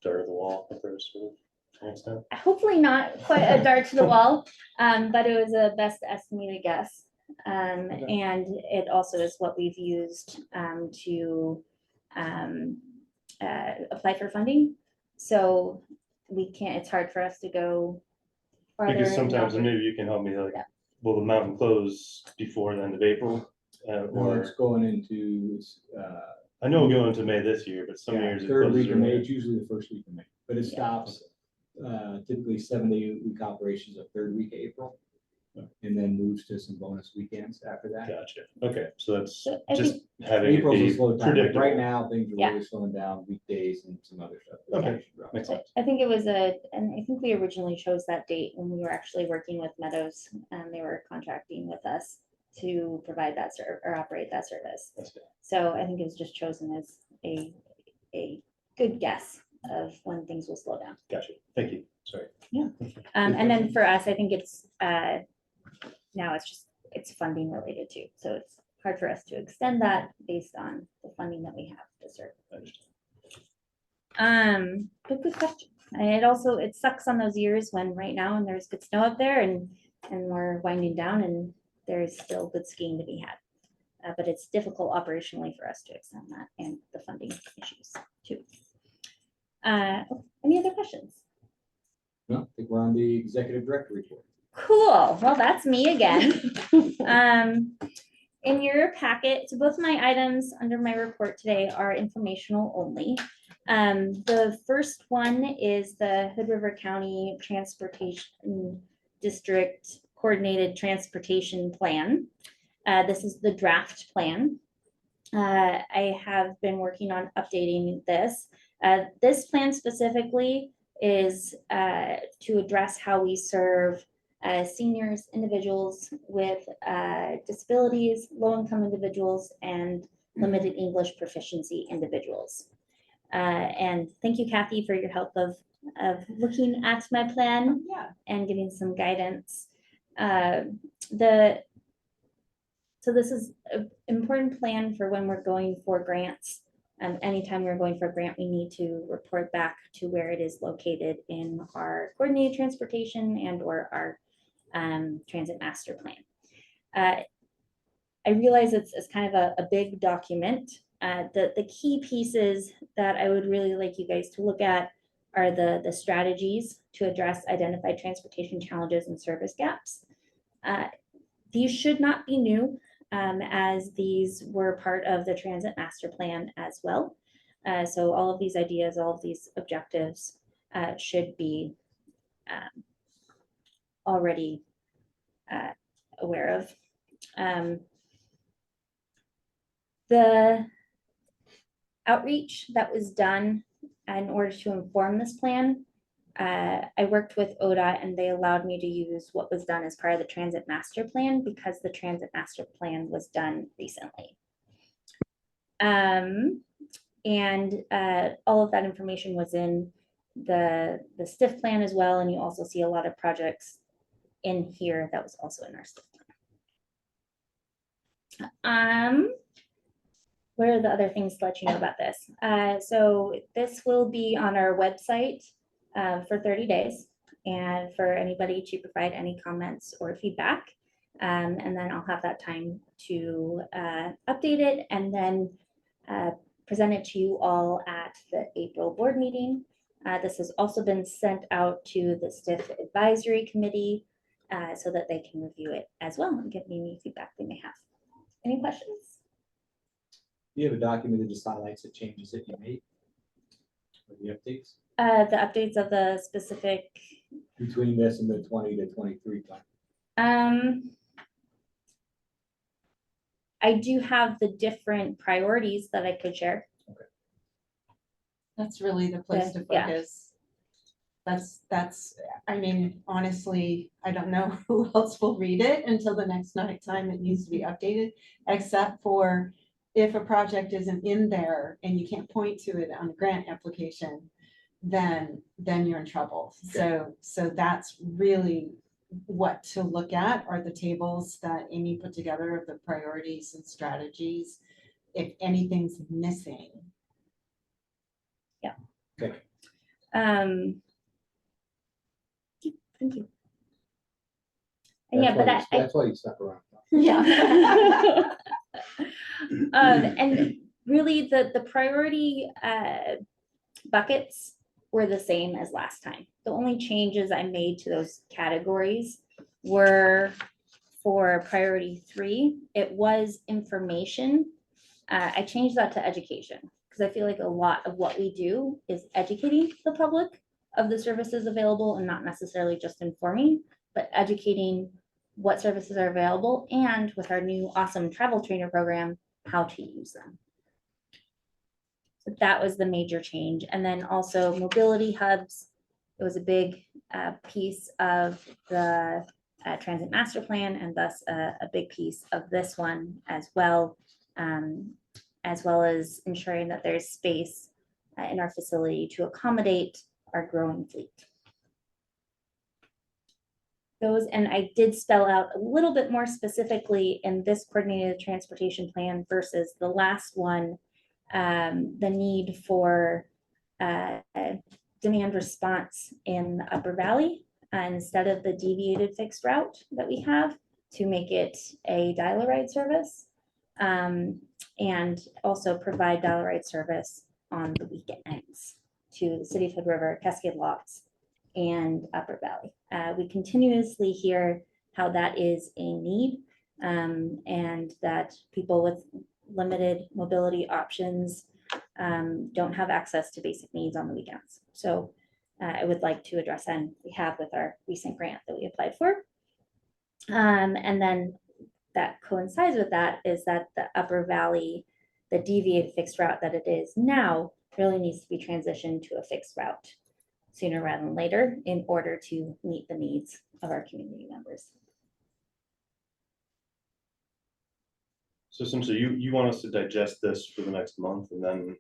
S9: Dirt of the wall, if there's sort of extent.
S2: hopefully not quite a dart to the wall, but it was a best estimated guess. And it also is what we've used to apply for funding. So we can't, it's hard for us to go farther.
S9: Because sometimes, and maybe you can help me, like,
S2: Yeah.
S9: will the mountain close before the end of April?
S1: Or it's
S9: Or,
S1: going into
S9: I know we'll go into May this year, but some years it
S1: third
S9: closes
S1: week of May.
S9: earlier.
S1: It's usually the first week of May, but it
S2: Yeah.
S1: stops typically 7 to 8 week operations of third week of April. And then moves to some bonus weekends after that.
S9: Gotcha. Okay, so that's
S2: So I
S9: just having it
S1: April's a
S9: be
S1: slow time. Like
S9: predictable.
S1: right now, things are
S2: Yeah.
S1: really slowing down, weekdays and some other stuff.
S9: Okay. Makes sense.
S2: I think it was and I think we originally chose that date when we were actually working with Meadows, and they were contracting with us to provide that or operate that service.
S9: That's good.
S2: So I think it was just chosen as a good guess of when things will slow down.
S9: Gotcha. Thank you. Sorry.
S2: And then for us, I think it's, now it's funding related too. So it's hard for us to extend that based on the funding that we have to serve. But good question. And it sucks on those years when right now and there's good snow up there and we're winding down and there's still good skiing to be had. But it's difficult operationally for us to extend that and the funding issues too. Any other questions?
S1: No, I think we're on the executive director report.
S2: Cool. Well, that's me again. In your packet, so both my items under my report today are informational only. The first one is the Hood River County Transportation District Coordinated Transportation Plan. This is the draft plan. I have been working on updating this. This plan specifically is to address how we serve seniors, individuals with disabilities, low-income individuals, and limited English proficiency individuals. And thank you, Kathy, for your help of looking at my plan and giving some guidance. So this is an important plan for when we're going for grants. Anytime we're going for a grant, we need to report back to where it is located in our coordinated transportation and or our transit master plan. I realize it's kind of a big document. The key pieces that I would really like you guys to look at are the strategies to address identified transportation challenges and service gaps. These should not be new, as these were part of the transit master plan as well. So all of these ideas, all of these objectives should be already aware of. The outreach that was done in order to inform this plan, I worked with ODOT and they allowed me to use what was done as part of the transit master plan because the transit master plan was done recently. And all of that information was in the STIF plan as well. And you also see a lot of projects in here that was also in our STIF plan. What are the other things to let you know about this? So this will be on our website for 30 days and for anybody to provide any comments or feedback. And then I'll have that time to update it and then present it to you all at the April board meeting. This has also been sent out to the STIF advisory committee so that they can review it as well and give me any feedback they may have. Any questions?
S1: Do you have a document that just highlights the changes that you made? Or the updates
S2: The updates of the specific.
S1: between this and the 20 to 23 plan?
S2: I do have the different priorities that I could share.
S6: That's really the place to
S2: Yeah.
S6: focus. I mean, honestly, I don't know who else will read it until the next time it needs to be updated, except for if a project isn't in there and you can't point to it on a grant application, then you're in trouble.
S1: Okay.
S6: So that's really what to look at are the tables that Amy put together of the priorities and strategies. If anything's missing.
S2: Yeah.
S1: Okay.
S2: Thank you. And yeah, but
S1: That's why you stuck around.
S2: yeah. And really the priority buckets were the same as last time. The only changes I made to those categories were for priority 3. It was information. I changed that to education because I feel like a lot of what we do is educating the public of the services available and not necessarily just informing, but educating what services are available and with our new awesome travel trainer program, how to use them. So that was the major change. And then also mobility hubs. It was a big piece of the transit master plan and thus a big piece of this one as well as ensuring that there's space in our facility to accommodate our growing fleet. those, and I did spell out a little bit more specifically in this coordinated transportation plan versus the last one, the need for demand response in the Upper Valley instead of the deviated fixed route that we have, to make it a dial-a-ride service, and also provide dial-a-ride service on the weekends to the City of Hood River, Cascade Locks, and Upper Valley. We continuously hear how that is a need, and that people with limited mobility options don't have access to basic needs on the weekends. So I would like to address that, and we have with our recent grant that we applied for. And then that coincides with that is that the Upper Valley, the deviated fixed route that it is now, really needs to be transitioned to a fixed route sooner rather than later in order to meet the needs of our community members.
S9: So essentially, you want us to digest this for the next month, and then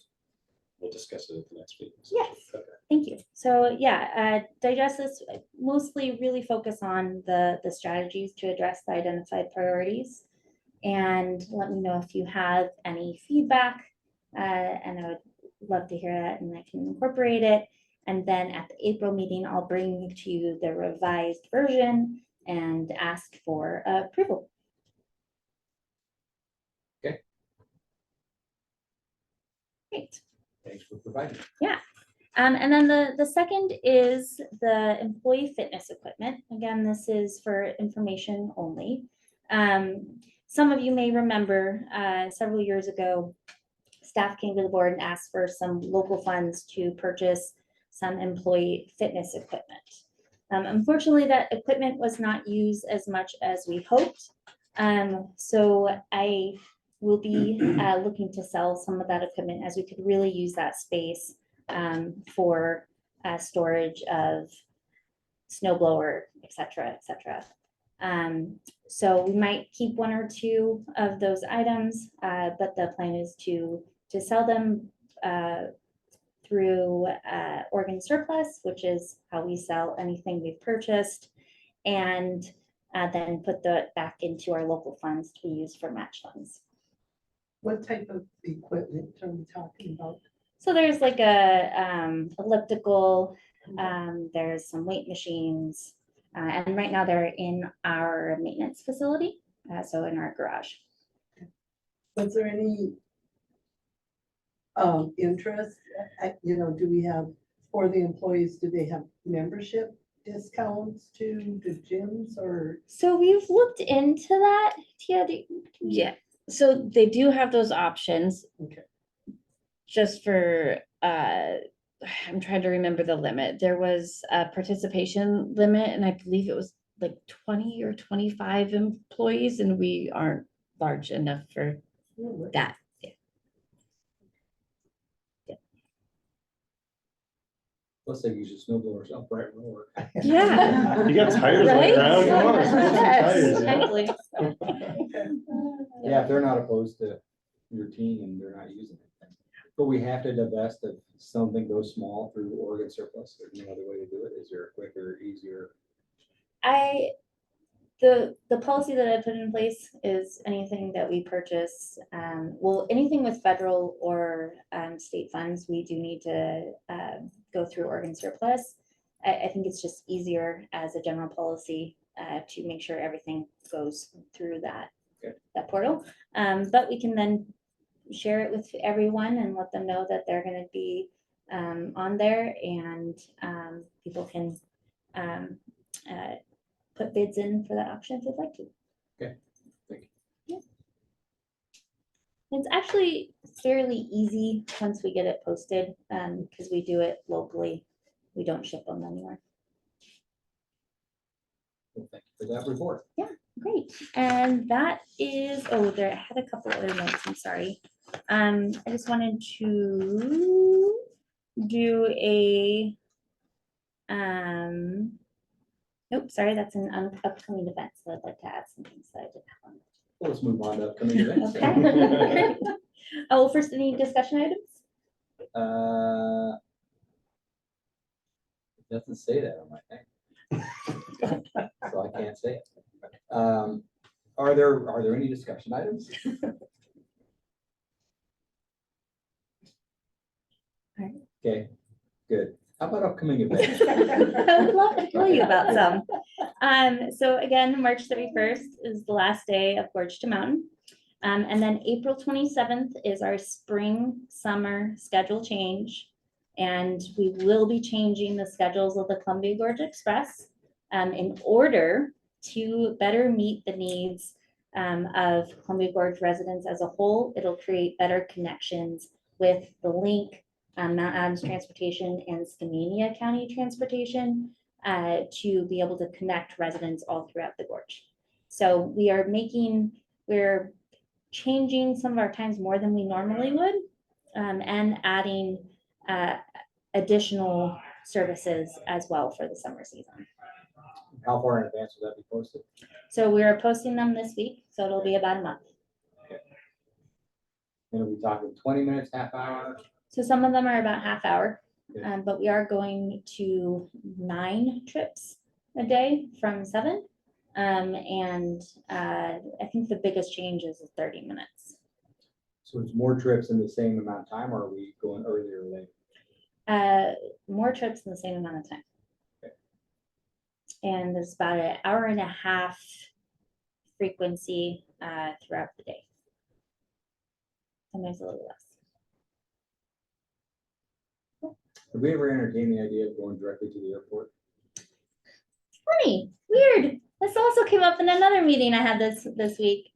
S9: we'll discuss it at the next meeting.
S2: Yes.
S9: Okay.
S2: Thank you. So yeah, digest this, mostly really focus on the strategies to address the identified priorities. And let me know if you have any feedback, and I would love to hear that, and I can incorporate it. And then at the April meeting, I'll bring to you the revised version and ask for approval.
S1: Okay.
S2: Great.
S1: Thanks for providing.
S2: And then the second is the employee fitness equipment. Again, this is for information only. Some of you may remember several years ago, staff came to the board and asked for some local funds to purchase some employee fitness equipment. Unfortunately, that equipment was not used as much as we hoped. So I will be looking to sell some of that equipment, as we could really use that space for storage of snow blower, et cetera, et cetera. So we might keep one or two of those items, but the plan is to sell them through Oregon Surplus, which is how we sell anything we've purchased, and then put that back into our local funds to be used for match funds.
S10: What type of equipment are we talking about?
S2: So there's like a elliptical, there's some weight machines, and right now they're in our maintenance facility, so in our garage.
S10: Was there any interest, do we have, for the employees, do they have membership discounts to the gyms, or?
S2: So we've looked into that, Tia.
S11: Yeah, so they do have those options.
S10: Okay.
S11: Just for, I'm trying to remember the limit. There was a participation limit, and I believe it was like 20 or 25 employees, and we aren't large enough for that.
S1: Plus they use the snow blowers upright and lower.
S11: Yeah.
S9: You got tires
S11: Right?
S9: laying around, come on, switch some
S11: Yes.
S9: tires, yeah.
S2: Exactly.
S1: Yeah, if they're not opposed to routine and they're not using it. But we have to divest of something goes small through Oregon Surplus. There's no other way to do it. Is there a quicker, easier?
S2: The policy that I put in place is anything that we purchase, well, anything with federal or state funds, we do need to go through Oregon Surplus. I think it's just easier as a general policy to make sure everything goes through that portal. But we can then share it with everyone and let them know that they're going to be on there, and people can put bids in for that option if they'd like to.
S1: Okay, thank you.
S2: Yeah. It's actually fairly easy once we get it posted, because we do it locally. We don't ship them anywhere.
S1: Well, thank you for that report.
S2: Yeah, great. And that is, oh, there, I had a couple other notes, I'm sorry. I just wanted to do a, nope, sorry, that's an upcoming event, so I'd like to add some things that I didn't have on it.
S1: Well, let's move on to upcoming events.
S2: Okay. Oh, well, first, any discussion items?
S1: It doesn't say that on my thing. so I can't say it. Are there any discussion items? Okay, good. How about upcoming events?
S2: I would love to tell you about some. So again, March 31st is the last day of Gorge to Mountain. And then April 27th is our spring, summer schedule change. And we will be changing the schedules of the Columbia Gorge Express in order to better meet the needs of Columbia Gorge residents as a whole. It'll create better connections with the link, Mount Adams Transportation and Skamania County Transportation to be able to connect residents all throughout the gorge. So we're changing some of our times more than we normally would and adding additional services as well for the summer season.
S1: How far in advance will that be posted?
S2: So we are posting them this week, so it'll be about a month.
S1: And are we talking 20 minutes, half hour?
S2: So some of them are about half hour,
S1: Okay.
S2: but we are going to 9 trips a day from 7. And I think the biggest change is 30 minutes.
S1: So it's more trips in the same amount of time, or are we going earlier or later?
S2: More trips in the same amount of time.
S1: Okay.
S2: And there's about an hour and a half frequency throughout the day. Sometimes a little less.
S1: Have we ever entertained the idea of going directly to the airport?
S2: Funny, weird. This also came up in another meeting I had this week.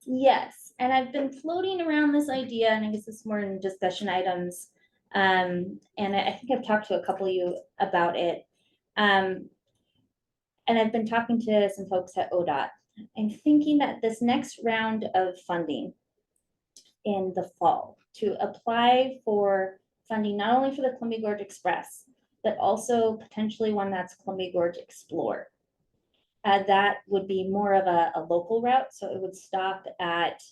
S2: Yes, and I've been floating around this idea, and I guess it's more in discussion items. And I think I've talked to a couple of you about it. And I've been talking to some folks at ODOT. I'm thinking that this next round of funding in the fall to apply for funding not only for the Columbia Gorge Express, but also potentially one that's Columbia Gorge Explore. That would be more of a local route, so it would stop at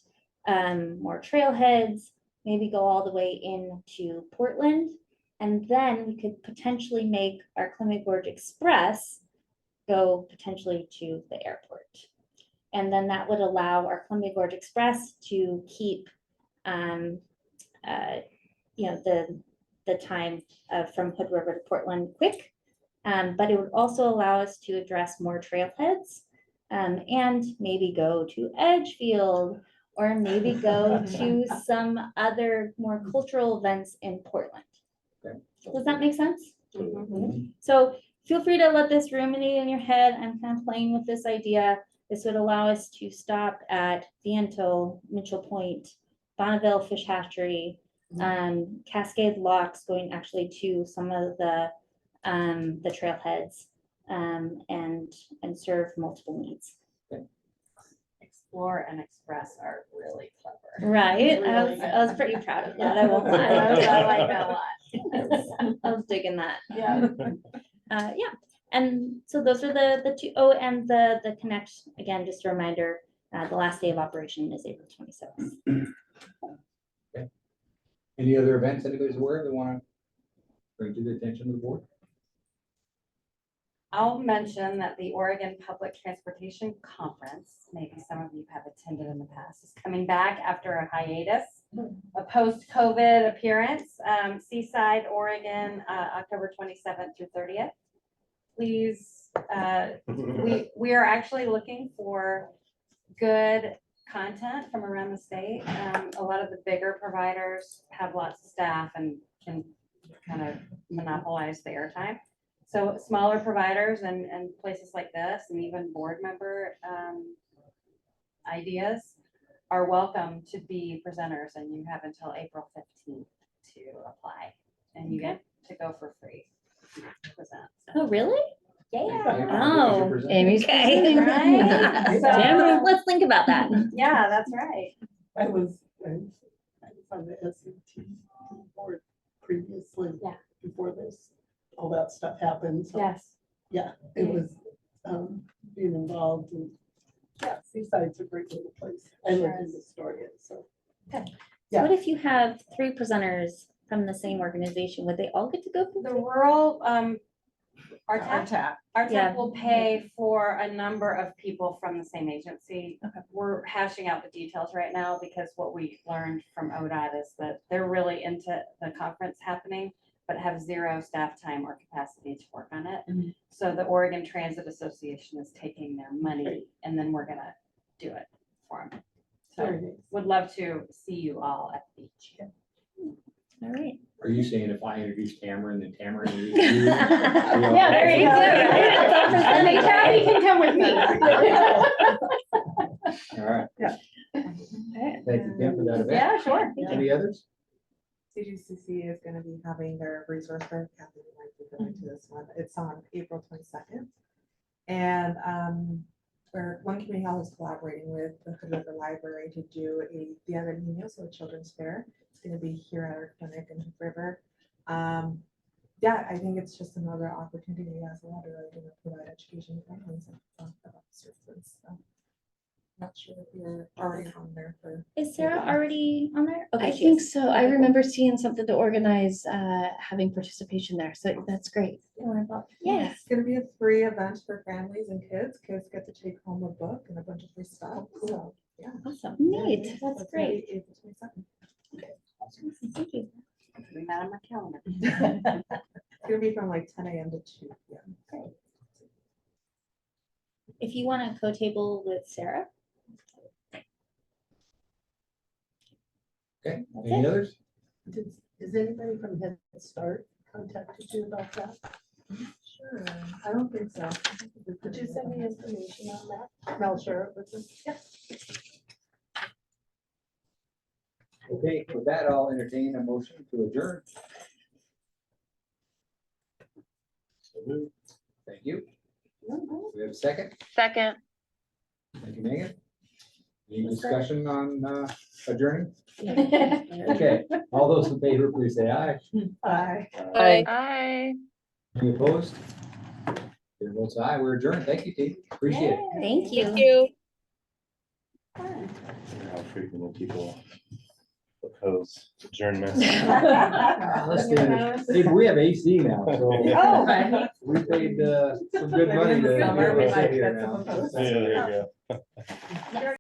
S2: more trailheads, maybe go all the way into Portland, and then we could potentially make our Columbia Gorge Express go potentially to the airport. And then that would allow our Columbia Gorge Express to keep the time from Hood River to Portland quick, but it would also allow us to address more trailheads and maybe go to Edgefield or maybe go to some other more cultural events in Portland.
S1: Okay.
S2: Does that make sense?
S1: Mhm.
S2: So feel free to let this ruminate in your head. I'm kind of playing with this idea. This would allow us to stop at Viento, Mitchell Point, Bonneville Fish Hatchery, Cascade Locks, going actually to some of the trailheads and serve multiple needs.
S5: Explore and Express are really clever.
S2: Right, I
S5: Really
S2: was
S5: good.
S2: pretty proud of that. I won't lie.
S5: I like that a lot.
S2: I was digging that.
S5: Yeah.
S2: Yeah, and so those are the two. Oh, and the connect, again, just a reminder, the last day of operation is April 27th.
S1: Okay. Any other events anybody's aware of that want to bring to the attention of the board?
S5: I'll mention that the Oregon Public Transportation Conference, maybe some of you have attended in the past, is coming back after a hiatus, a post-COVID appearance, Seaside, Oregon, October 27th through 30th. Please, we are actually looking for good content from around the state. A lot of the bigger providers have lots of staff and can kind of monopolize the airtime. So smaller providers and places like this, and even board member ideas are welcome to be presenters, and you have until April 15th to apply, and you get to go for free to present.
S2: Oh, really?
S5: Yeah.
S2: Oh,
S11: Amy's
S2: okay.
S11: presenting.
S5: Right?
S2: Damn, let's think about that.
S5: Yeah, that's right.
S10: I was on the SAT board previously.
S5: Yeah.
S10: Before this, all that stuff happened. So
S5: Yes.
S10: yeah, it was being involved and yeah, Seaside's a great little place. I
S5: Sure
S10: lived in
S5: is.
S10: Astoria, so.
S2: So
S10: Yeah.
S2: what if you have 3 presenters from the same organization? Would they all get to go?
S5: The rural Our
S6: Our
S5: tech,
S6: tap.
S5: our
S2: Yeah.
S5: tech will pay for a number of people from the same agency. We're hashing out the details right now because what we learned from ODOT is that they're really into the conference happening, but have zero staff time or capacity to work on it.
S6: Mhm.
S5: So the Oregon Transit Association is taking their money and then we're gonna do it for them.
S10: Very
S5: So
S10: nice.
S5: would love to see you all at the beach.
S2: All right.
S1: Are you saying if I introduce Cameron, then Cameron? introduces you?
S2: Yeah, there you go. It's all for
S6: I mean,
S2: Sunday,
S6: Kathy
S2: right?
S6: can come with me.
S1: All right, thank you, Kim, for that event.
S5: Yeah, sure.
S1: Any others?
S8: CGCC is gonna be having their resource fair. Kathy might be going to this one. It's on April 22nd. And where one community hall is collaborating with the Hood River Library to do the other Nino, so a children's fair. It's gonna be here at our clinic in Hood River. Yeah, I think it's just another opportunity as well to really provide education to families about services. So not sure if you're already on there for.
S2: Is Sarah already on there?
S11: I
S2: Okay, she
S11: think
S2: is.
S11: so. I remember seeing something to organize, having participation there, so that's great.
S2: Yeah.
S8: It's gonna be a free event for families and kids. Kids get to take home a book and a bunch of free stuff. So, yeah.
S2: Awesome. Neat.
S8: So
S2: That's
S8: it's gonna be
S2: great.
S8: April 22nd.
S2: Awesome, thank you.
S5: Putting that on my calendar.
S8: It's gonna be from like 10 a.m. to 2 p.m.
S2: If you want to co-table with Sarah.
S1: Okay, any others?
S10: Is anybody from Head Start contacted you about that?
S8: Sure. I don't think so.
S10: Could you send me information on that? I'll share it with them.
S1: Okay, with that, I'll entertain a motion to adjourn.
S9: So moved.
S1: Thank you. Do we have a second?
S7: Second.
S1: Thank you, Megan. Any discussion on adjourning? Okay, all those in favor, please say aye.
S10: Bye.
S3: Bye.
S7: Aye.
S1: Any opposed? Your votes aye, we're adjourned. Thank you, Steve. Appreciate it.
S2: Thank you.
S3: Thank you.
S9: I wonder how frequently people oppose adjournment.
S1: Let's do it. Hey, we have AC now, so
S5: Oh.
S1: we paid some good money to be able to sit here now.
S9: Yeah, there you go.